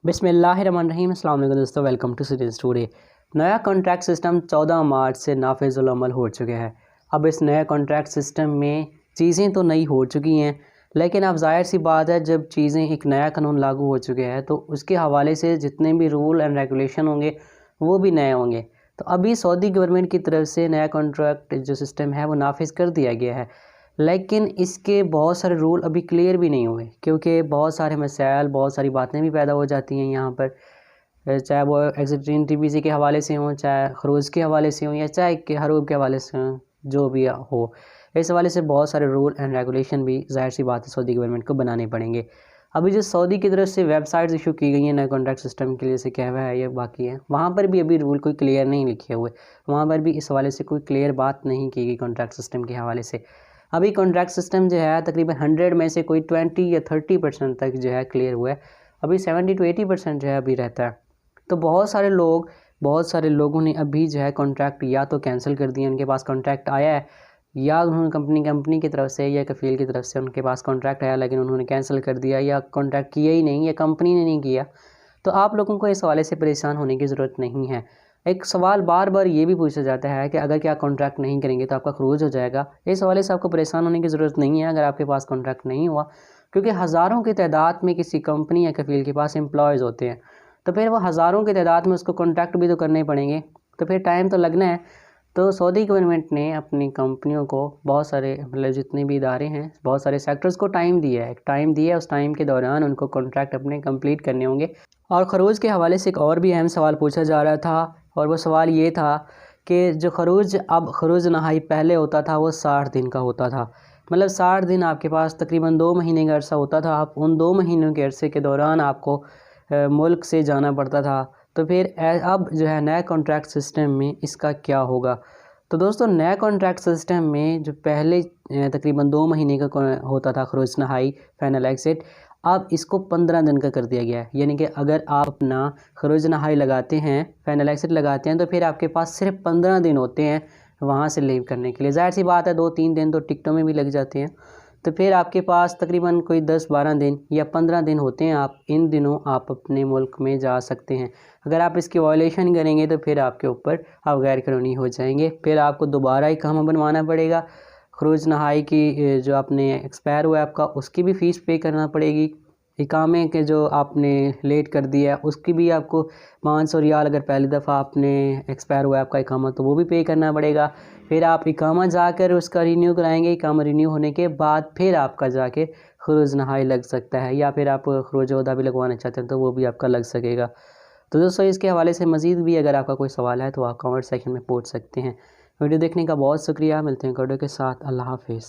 बिस्मिल्लाहिर्रहमानिर्रहीम। अस्सलाम वालेकुम दोस्तों, वेलकम टू सिटीज़ टुडे। नया कॉन्ट्रैक्ट सिस्टम 14 मार्च से नाफिजुल अमल हो चुके हैं। अब इस नए कॉन्ट्रैक्ट सिस्टम में चीज़ें तो नई हो चुकी हैं, लेकिन अब ज़ाहिर सी बात है जब चीज़ें एक नया कानून लागू हो चुके हैं तो उसके हवाले से जितने भी रूल एंड रेगुलेशन होंगे वो भी नए होंगे। तो अभी सऊदी गवर्नमेंट की तरफ से नया कॉन्ट्रैक्ट जो सिस्टम है वो नाफिज कर दिया गया है, लेकिन इसके बहुत सारे रूल अभी क्लियर भी नहीं हुए क्योंकि बहुत सारे मसाइल, बहुत सारी बातें भी पैदा हो जाती हैं यहाँ पर, चाहे वो एग्जिस्टिंग टीपीसी के हवाले से हों, चाहे खरूज के हवाले से हों, या चाहे के हरूब के हवाले से हों, जो भी हो। इस हवाले से बहुत सारे रूल एंड रेगुलेशन भी ज़ाहिर सी बात है सऊदी गवर्नमेंट को बनाने पड़ेंगे। अभी जो सऊदी की तरफ से वेबसाइट्स इशू की गई हैं नए कॉन्ट्रैक्ट सिस्टम के लिए, से क्या हुआ है ये बाकी है, वहाँ पर भी अभी रूल कोई क्लियर नहीं लिखे हुए, वहाँ पर भी इस हवाले से कोई क्लियर बात नहीं की गई कॉन्ट्रैक्ट सिस्टम के हवाले से। अभी कॉन्ट्रैक्ट सिस्टम जो है तकरीबन 100 में से कोई 20 या 30% तक जो है क्लियर हुआ है। अभी 70 to 80% जो है अभी रहता है। तो बहुत सारे लोगों ने अभी जो है कॉन्ट्रैक्ट या तो कैंसिल कर दिए, उनके पास कॉन्ट्रैक्ट आया है, या उन्होंने कंपनी की तरफ से या कफ़ील की तरफ से उनके पास कॉन्ट्रैक्ट आया लेकिन उन्होंने कैंसिल कर दिया, या कॉन्ट्रैक्ट किया ही नहीं, या कंपनी ने नहीं किया। तो आप लोगों को इस हवाले से परेशान होने की ज़रूरत नहीं है। एक सवाल बार बार ये भी पूछा जाता है कि अगर क्या कॉन्ट्रैक्ट नहीं करेंगे तो आपका खरूज हो जाएगा। इस हवाले से आपको परेशान होने की ज़रूरत नहीं है अगर आपके पास कॉन्ट्रैक्ट नहीं हुआ, क्योंकि हज़ारों की तादाद में किसी कंपनी या कफ़ील के पास एम्प्लॉयज़ होते हैं, तो फिर वो हज़ारों की तादाद में उसको कॉन्ट्रैक्ट भी तो करने पड़ेंगे, तो फिर टाइम तो लगना है। तो सऊदी गवर्नमेंट ने अपनी कंपनियों को बहुत सारे मतलब जितने भी इदारे हैं, बहुत सारे सेक्टर्स को टाइम दिया है, उस टाइम के दौरान उनको कॉन्ट्रैक्ट अपने कंप्लीट करने होंगे। और खरूज के हवाले से एक और भी अहम सवाल पूछा जा रहा था, और वो सवाल ये था कि जो खरूज नहाई पहले होता था वो 60 दिन का होता था। मतलब 60 दिन आपके पास तकरीबन 2 महीने का अरसा होता था। आप उन 2 महीनों के अरसे के दौरान आपको मुल्क से जाना पड़ता था। तो फिर अब जो है नया कॉन्ट्रैक्ट सिस्टम में इसका क्या होगा। तो दोस्तों, नया कॉन्ट्रैक्ट सिस्टम में जो पहले तकरीबन 2 महीने का होता था खरूज नहाई फाइनल एग्जिट, अब इसको 15 दिन का कर दिया गया है। यानी कि अगर आप अपना खरूज नहाई लगाते हैं, फाइनल एग्जिट लगाते हैं, तो फिर आपके पास सिर्फ 15 दिन होते हैं वहाँ से लीव करने के लिए। ज़ाहिर सी बात है 2-3 दिन तो टिकटों में भी लग जाते हैं, तो फिर आपके पास तकरीबन कोई 10-12 दिन या 15 दिन होते हैं। आप इन दिनों आप अपने मुल्क में जा सकते हैं। अगर आप इसकी वायलेशन करेंगे तो फिर आपके ऊपर आप गैर कानूनी हो जाएंगे, फिर आपको दोबारा इकामा बनवाना पड़ेगा। खरूज नहाई की जो आपने एक्सपायर हुआ है आपका, उसकी भी फ़ीस पे करना पड़ेगी। इकामे के जो आपने लेट कर दिया है उसकी भी आपको 500 रियाल, अगर पहली दफ़ा आपने एक्सपायर हुआ है आपका इकामा तो वो भी पे करना पड़ेगा। फिर आप इकामा जाकर उसका रिन्यू कराएंगे, इकामा रिन्यू होने के बाद फिर आपका जाके खरूज नहाई लग सकता है, या फिर आप खरूज ओहदा भी लगवाना चाहते हैं तो वो भी आपका लग सकेगा। तो दोस्तों, इसके हवाले से मज़ीद भी अगर आपका कोई सवाल है तो आप कमेंट सेक्शन में पूछ सकते हैं। वीडियो देखने का बहुत शुक्रिया। मिलते हैं वीडियो के साथ। अल्लाह हाफिज़।